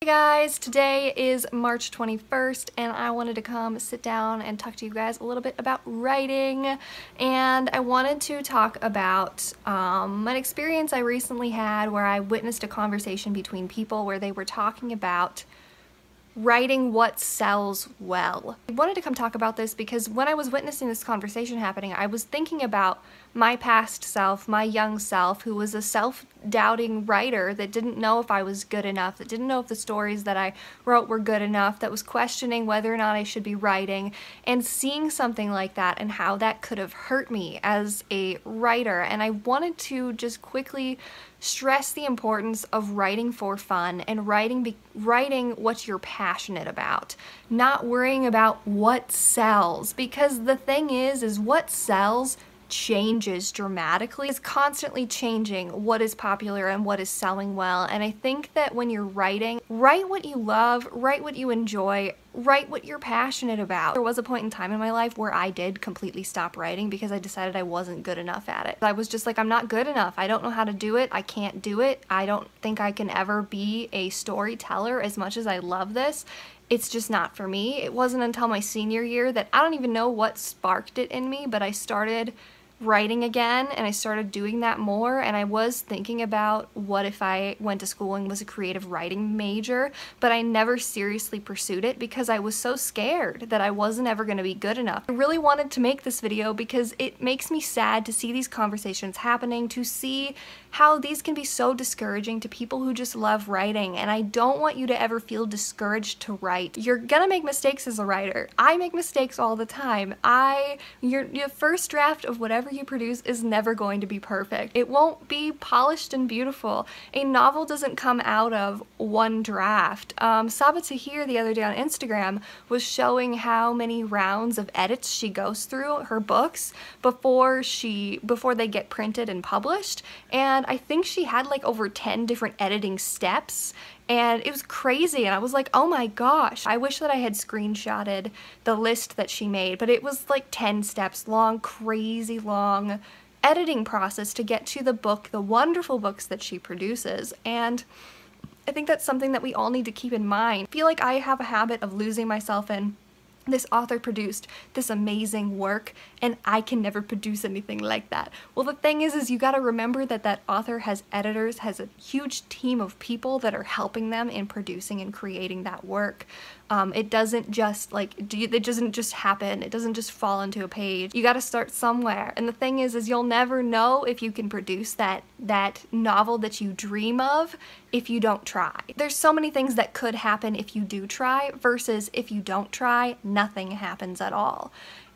Hey guys, today is March 21st and I wanted to come sit down and talk to you guys a little bit about writing, and I wanted to talk about an experience I recently had where I witnessed a conversation between people where they were talking about writing what sells well. I wanted to come talk about this because when I was witnessing this conversation happening, I was thinking about my past self, my young self, who was a self-doubting writer that didn't know if I was good enough, that didn't know if the stories that I wrote were good enough, that was questioning whether or not I should be writing, and seeing something like that and how that could have hurt me as a writer. And I wanted to just quickly stress the importance of writing for fun and writing what you're passionate about, not worrying about what sells, because the thing is what sells changes dramatically. It's constantly changing what is popular and what is selling well, and I think that when you're writing, write what you love, write what you enjoy, write what you're passionate about. There was a point in time in my life where I did completely stop writing because I decided I wasn't good enough at it. I was just like, I'm not good enough. I don't know how to do it. I can't do it. I don't think I can ever be a storyteller as much as I love this. It's just not for me. It wasn't until my senior year that I don't even know what sparked it in me, but I started writing again and I started doing that more, and I was thinking about what if I went to school and was a creative writing major, but I never seriously pursued it because I was so scared that I wasn't ever going to be good enough. I really wanted to make this video because it makes me sad to see these conversations happening, to see how these can be so discouraging to people who just love writing, and I don't want you to ever feel discouraged to write. You're gonna make mistakes as a writer. I make mistakes all the time. Your first draft of whatever you produce is never going to be perfect. It won't be polished and beautiful. A novel doesn't come out of one draft. Saba Tahir the other day on Instagram was showing how many rounds of edits she goes through her books before they get printed and published, and I think she had like over 10 different editing steps, and it was crazy, and I was like, oh my gosh. I wish that I had screenshotted the list that she made, but it was like 10 steps long, crazy long editing process to get to the book, the wonderful books that she produces, and I think that's something that we all need to keep in mind. I feel like I have a habit of losing myself in this author produced this amazing work and I can never produce anything like that. Well, the thing is you gotta remember that that author has editors, has a huge team of people that are helping them in producing and creating that work. It doesn't just happen. It doesn't just fall into a page. You gotta start somewhere. And the thing is you'll never know if you can produce that novel that you dream of if you don't try. There's so many things that could happen if you do try versus if you don't try, nothing happens at all.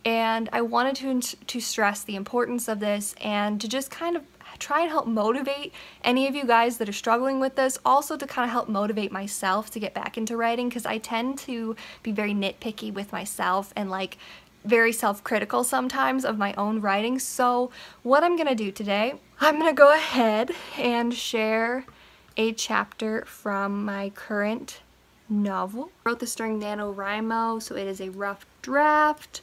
And I wanted to stress the importance of this and to just kind of try and help motivate any of you guys that are struggling with this, also to kind of help motivate myself to get back into writing, because I tend to be very nitpicky with myself and like very self-critical sometimes of my own writing. So what I'm gonna do today, I'm gonna go ahead and share a chapter from my current novel. I wrote this during NaNoWriMo, so it is a rough draft.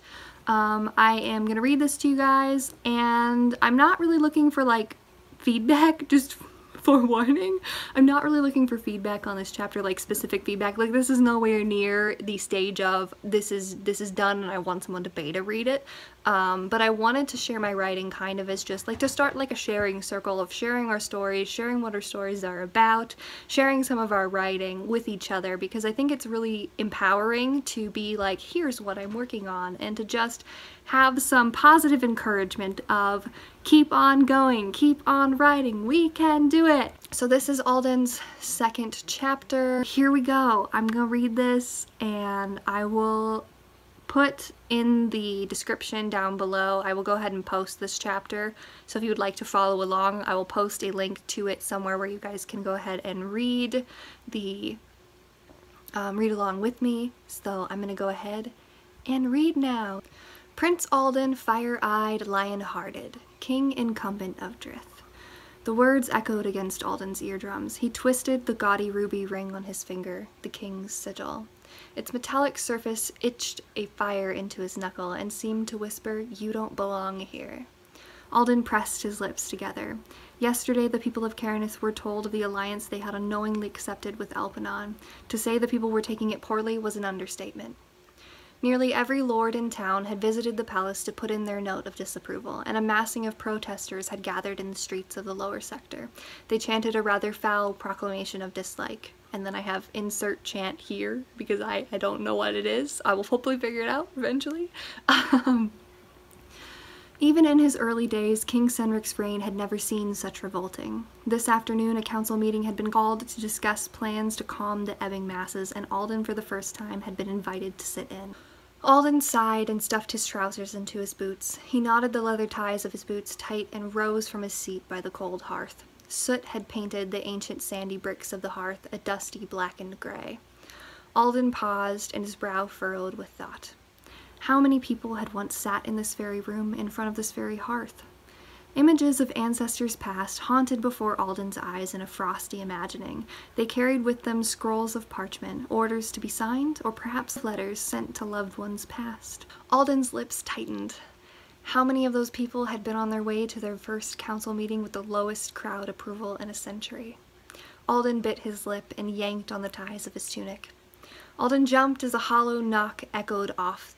I am gonna read this to you guys, and I'm not really looking for like feedback, just forewarning. I'm not really looking for feedback on this chapter, like specific feedback. Like, this is nowhere near the stage of this is done and I want someone to beta read it. But I wanted to share my writing kind of as just like to start like a sharing circle of sharing our stories, sharing what our stories are about, sharing some of our writing with each other, because I think it's really empowering to be like, here's what I'm working on, and to just have some positive encouragement of keep on going, keep on writing, we can do it. So this is Alden's second chapter. Here we go. I'm gonna read this and I will put in the description down below, I will go ahead and post this chapter, so if you would like to follow along, I will post a link to it somewhere where you guys can go ahead and read along with me. So I'm gonna go ahead and read now. Prince Alden, fire-eyed, lion-hearted, king incumbent of Drith. The words echoed against Alden's eardrums. He twisted the gaudy ruby ring on his finger, the king's sigil. Its metallic surface itched a fire into his knuckle and seemed to whisper, "You don't belong here." Alden pressed his lips together. Yesterday the people of Caraneth were told of the alliance they had unknowingly accepted with Elpennon. To say the people were taking it poorly was an understatement. Nearly every lord in town had visited the palace to put in their note of disapproval, and a massing of protesters had gathered in the streets of the lower sector. They chanted a rather foul proclamation of dislike. And then I have insert chant here, because I don't know what it is. I will hopefully figure it out eventually. Even in his early days, King Cynric's reign had never seen such revolting. This afternoon, a council meeting had been called to discuss plans to calm the ebbing masses, and Alden, for the first time, had been invited to sit in. Alden sighed and stuffed his trousers into his boots. He knotted the leather ties of his boots tight and rose from his seat by the cold hearth. Soot had painted the ancient sandy bricks of the hearth a dusty, blackened gray. Alden paused, and his brow furrowed with thought. How many people had once sat in this very room, in front of this very hearth? Images of ancestors past haunted before Alden's eyes in a frosty imagining. They carried with them scrolls of parchment, orders to be signed, or perhaps letters sent to loved ones past. Alden's lips tightened. How many of those people had been on their way to their first council meeting with the lowest crowd approval in a century? Alden bit his lip and yanked on the ties of his tunic. Alden jumped as a hollow knock echoed off.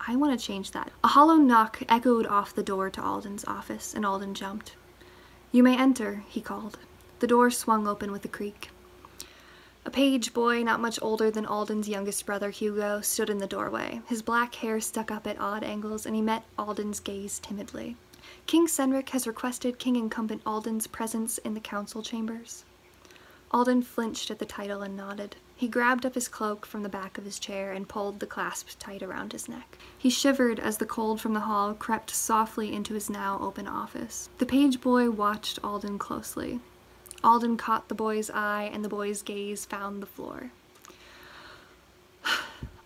I want to change that. A hollow knock echoed off the door to Alden's office, and Alden jumped. "You may enter," he called. The door swung open with a creak. A page boy, not much older than Alden's youngest brother, Hugo, stood in the doorway. His black hair stuck up at odd angles, and he met Alden's gaze timidly. "King Cynric has requested King Incumbent Alden's presence in the council chambers." Alden flinched at the title and nodded. He grabbed up his cloak from the back of his chair and pulled the clasp tight around his neck. He shivered as the cold from the hall crept softly into his now open office. The page boy watched Alden closely. Alden caught the boy's eye, and the boy's gaze found the floor.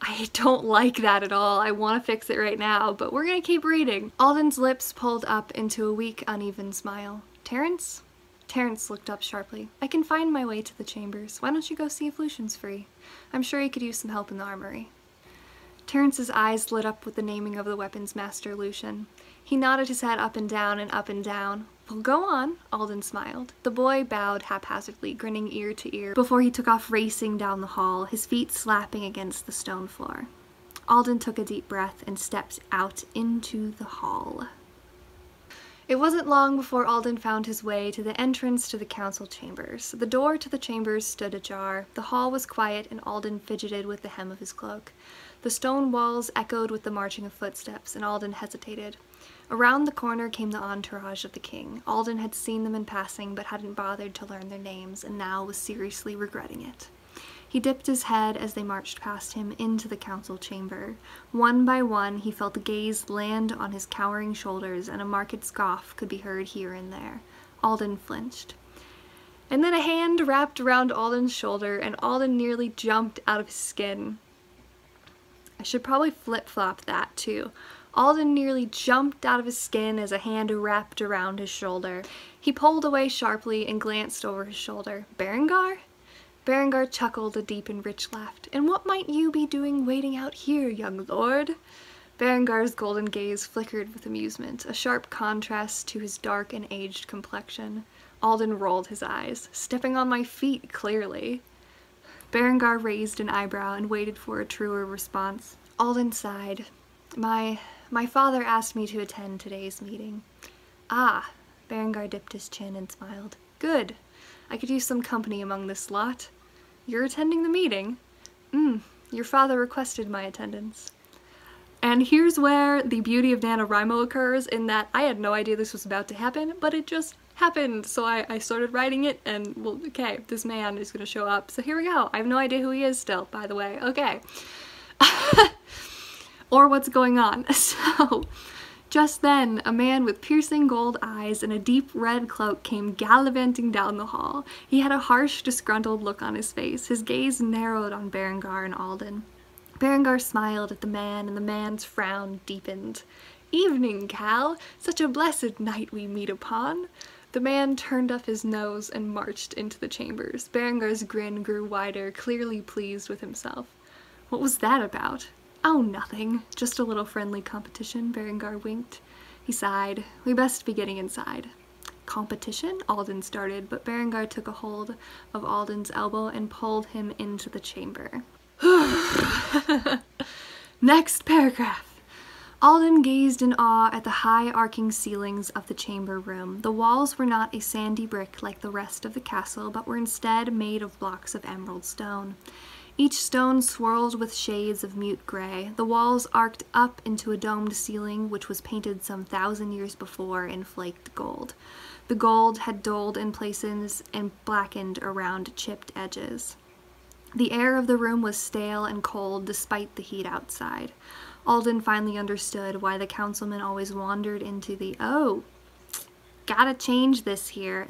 I don't like that at all. I want to fix it right now, but we're gonna keep reading. Alden's lips pulled up into a weak, uneven smile. "Terrence?" Terrence looked up sharply. "I can find my way to the chambers. Why don't you go see if Lucian's free? I'm sure he could use some help in the armory." Terrence's eyes lit up with the naming of the weapons master, Lucian. He nodded his head up and down and up and down. "Well, go on," Alden smiled. The boy bowed haphazardly, grinning ear to ear, before he took off racing down the hall, his feet slapping against the stone floor. Alden took a deep breath and stepped out into the hall. It wasn't long before Alden found his way to the entrance to the council chambers. The door to the chambers stood ajar. The hall was quiet, and Alden fidgeted with the hem of his cloak. The stone walls echoed with the marching of footsteps, and Alden hesitated. Around the corner came the entourage of the king. Alden had seen them in passing, but hadn't bothered to learn their names, and now was seriously regretting it. He dipped his head as they marched past him into the council chamber. One by one, he felt the gaze land on his cowering shoulders, and a marked scoff could be heard here and there. Alden flinched. And then a hand wrapped around Alden's shoulder, and Alden nearly jumped out of his skin. I should probably flip-flop that, too. Alden nearly jumped out of his skin as a hand wrapped around his shoulder. He pulled away sharply and glanced over his shoulder. "Berengar?" Berengar chuckled a deep and rich laugh. "And what might you be doing waiting out here, young lord?" Berengar's golden gaze flickered with amusement, a sharp contrast to his dark and aged complexion. Alden rolled his eyes. "Stepping on my feet, clearly." Berengar raised an eyebrow and waited for a truer response. Alden sighed. My father asked me to attend today's meeting." "Ah," Berengar dipped his chin and smiled. "Good. I could use some company among this lot." "You're attending the meeting?" Your father requested my attendance." And here's where the beauty of NaNoWriMo occurs, in that I had no idea this was about to happen, but it just happened. So I started writing it, and, well, okay, this man is gonna show up. So here we go. I have no idea who he is still, by the way. Okay. Or what's going on. So, just then, a man with piercing gold eyes and a deep red cloak came gallivanting down the hall. He had a harsh, disgruntled look on his face. His gaze narrowed on Berengar and Alden. Berengar smiled at the man, and the man's frown deepened. "Evening, Cal! Such a blessed night we meet upon!" The man turned up his nose and marched into the chambers. Berengar's grin grew wider, clearly pleased with himself. "What was that about?" "Oh, nothing. Just a little friendly competition," Berengar winked. He sighed. We best be getting inside. Competition? Alden started, but Berengar took a hold of Alden's elbow and pulled him into the chamber. Next paragraph. Alden gazed in awe at the high arcing ceilings of the chamber room. The walls were not a sandy brick like the rest of the castle, but were instead made of blocks of emerald stone. Each stone swirled with shades of mute gray. The walls arced up into a domed ceiling, which was painted some 1,000 years before in flaked gold. The gold had dulled in places and blackened around chipped edges. The air of the room was stale and cold despite the heat outside. Alden finally understood why the councilman always wandered into the, oh, gotta change this here.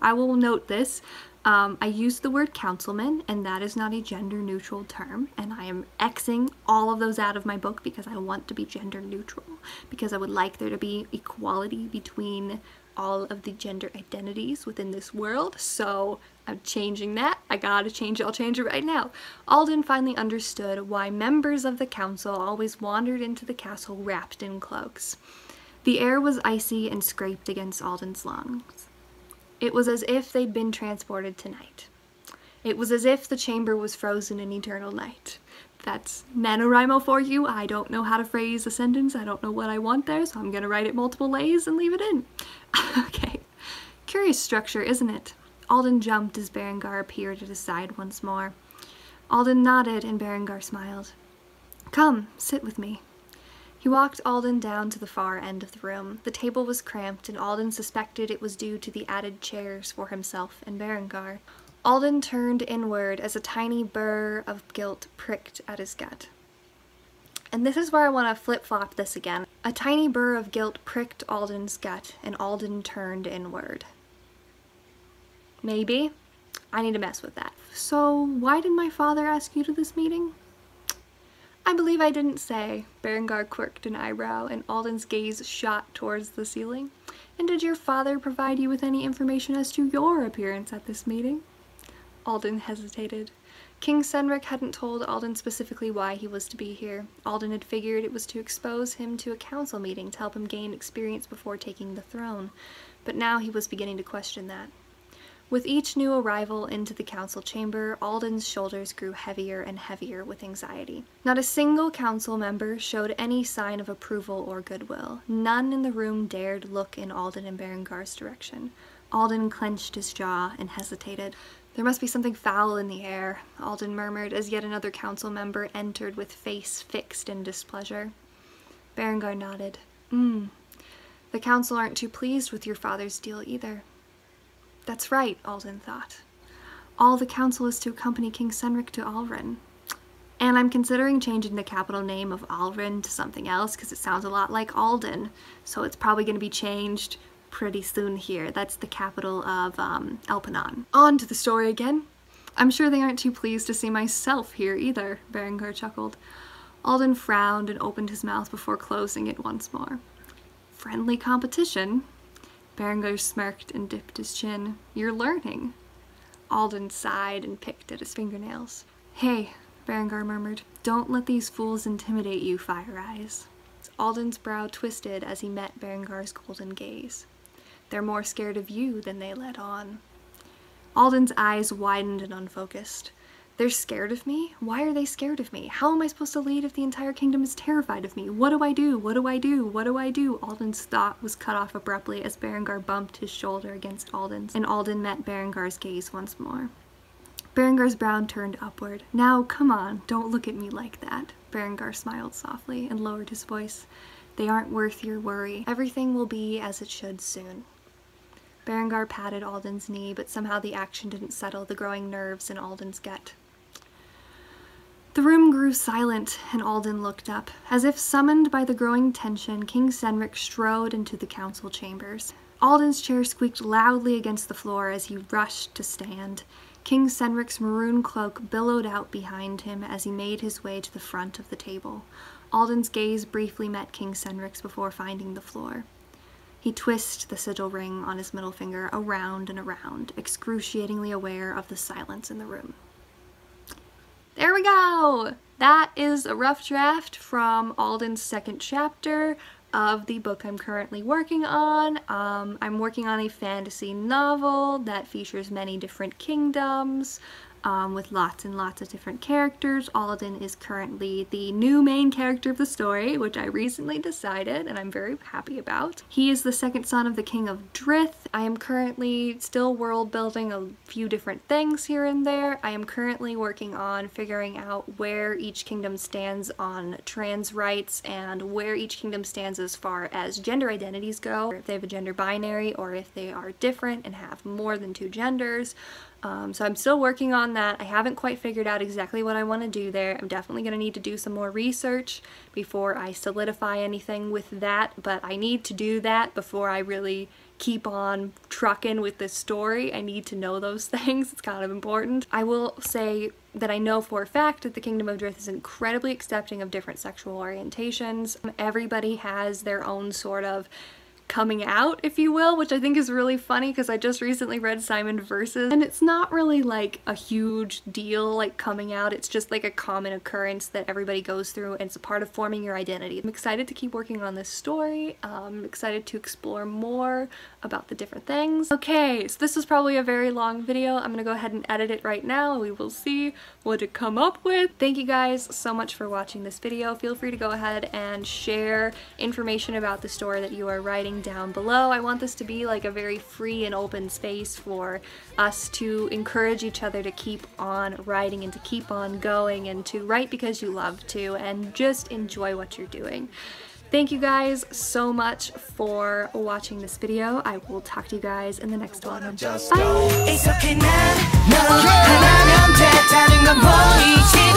I will note this. I used the word councilman, and that is not a gender-neutral term, and I am Xing all of those out of my book because I want to be gender-neutral, because I would like there to be equality between all of the gender identities within this world, so I'm changing that. I gotta change it. I'll change it right now. Alden finally understood why members of the council always wandered into the castle wrapped in cloaks. The air was icy and scraped against Alden's lungs. It was as if they'd been transported to night. It was as if the chamber was frozen in eternal night. That's NaNoWriMo for you. I don't know how to phrase a sentence. I don't know what I want there, so I'm gonna write it multiple ways and leave it in. Okay. Curious structure, isn't it? Alden jumped as Berengar appeared at his side once more. Alden nodded and Berengar smiled. Come, sit with me. He walked Alden down to the far end of the room. The table was cramped, and Alden suspected it was due to the added chairs for himself and Berengar. Alden turned inward as a tiny burr of guilt pricked at his gut. And this is where I want to flip-flop this again. A tiny burr of guilt pricked Alden's gut, and Alden turned inward. Maybe. I need to mess with that. So, why did my father ask you to this meeting? I believe I didn't say. Berengar quirked an eyebrow, and Alden's gaze shot towards the ceiling. And did your father provide you with any information as to your appearance at this meeting? Alden hesitated. King Cynric hadn't told Alden specifically why he was to be here. Alden had figured it was to expose him to a council meeting to help him gain experience before taking the throne, but now he was beginning to question that. With each new arrival into the council chamber, Alden's shoulders grew heavier and heavier with anxiety. Not a single council member showed any sign of approval or goodwill. None in the room dared look in Alden and Berengar's direction. Alden clenched his jaw and hesitated. There must be something foul in the air, Alden murmured as yet another council member entered with face fixed in displeasure. Berengar nodded. The council aren't too pleased with your father's deal either. That's right, Alden thought. All the council is to accompany King Cynric to Alryn. And I'm considering changing the capital name of Alryn to something else because it sounds a lot like Alden, so it's probably going to be changed pretty soon here. That's the capital of Elpanon. On to the story again. I'm sure they aren't too pleased to see myself here either, Berengar chuckled. Alden frowned and opened his mouth before closing it once more. Friendly competition? Berengar smirked and dipped his chin. You're learning. Alden sighed and picked at his fingernails. Hey, Berengar murmured, don't let these fools intimidate you, Fire Eyes. Alden's brow twisted as he met Berengar's golden gaze. They're more scared of you than they let on. Alden's eyes widened and unfocused. They're scared of me? Why are they scared of me? How am I supposed to lead if the entire kingdom is terrified of me? What do I do? What do I do? What do I do? Alden's thought was cut off abruptly as Berengar bumped his shoulder against Alden's, and Alden met Berengar's gaze once more. Berengar's brow turned upward. Now, come on, don't look at me like that. Berengar smiled softly and lowered his voice. They aren't worth your worry. Everything will be as it should soon. Berengar patted Alden's knee, but somehow the action didn't settle the growing nerves in Alden's gut. The room grew silent, and Alden looked up. As if summoned by the growing tension, King Cynric strode into the council chambers. Alden's chair squeaked loudly against the floor as he rushed to stand. King Cynric's maroon cloak billowed out behind him as he made his way to the front of the table. Alden's gaze briefly met King Cynric's before finding the floor. He twisted the sigil ring on his middle finger around and around, excruciatingly aware of the silence in the room. There we go! That is a rough draft from Alden's second chapter. of the book I'm currently working on. I'm working on a fantasy novel that features many different kingdoms. With lots and lots of different characters. Alden is currently the new main character of the story, which I recently decided and I'm very happy about. He is the second son of the King of Drith. I am currently still world building a few different things here and there. I am currently working on figuring out where each kingdom stands on trans rights and where each kingdom stands as far as gender identities go, if they have a gender binary or if they are different and have more than 2 genders. So I'm still working on that. I haven't quite figured out exactly what I want to do there. I'm definitely going to need to do some more research before I solidify anything with that, but I need to do that before I really keep on trucking with this story. I need to know those things. It's kind of important. I will say that I know for a fact that the Kingdom of Drith is incredibly accepting of different sexual orientations. Everybody has their own sort of coming out, if you will, which I think is really funny because I just recently read Simon Versus and it's not really like a huge deal like coming out. It's just like a common occurrence that everybody goes through and it's a part of forming your identity. I'm excited to keep working on this story. I'm excited to explore more about the different things. Okay, so this is probably a very long video. I'm gonna go ahead and edit it right now. We will see what to come up with. Thank you guys so much for watching this video. Feel free to go ahead and share information about the story that you are writing down below. I want this to be like a very free and open space for us to encourage each other to keep on writing and to keep on going and to write because you love to and just enjoy what you're doing. Thank you guys so much for watching this video. I will talk to you guys in the next one. Bye!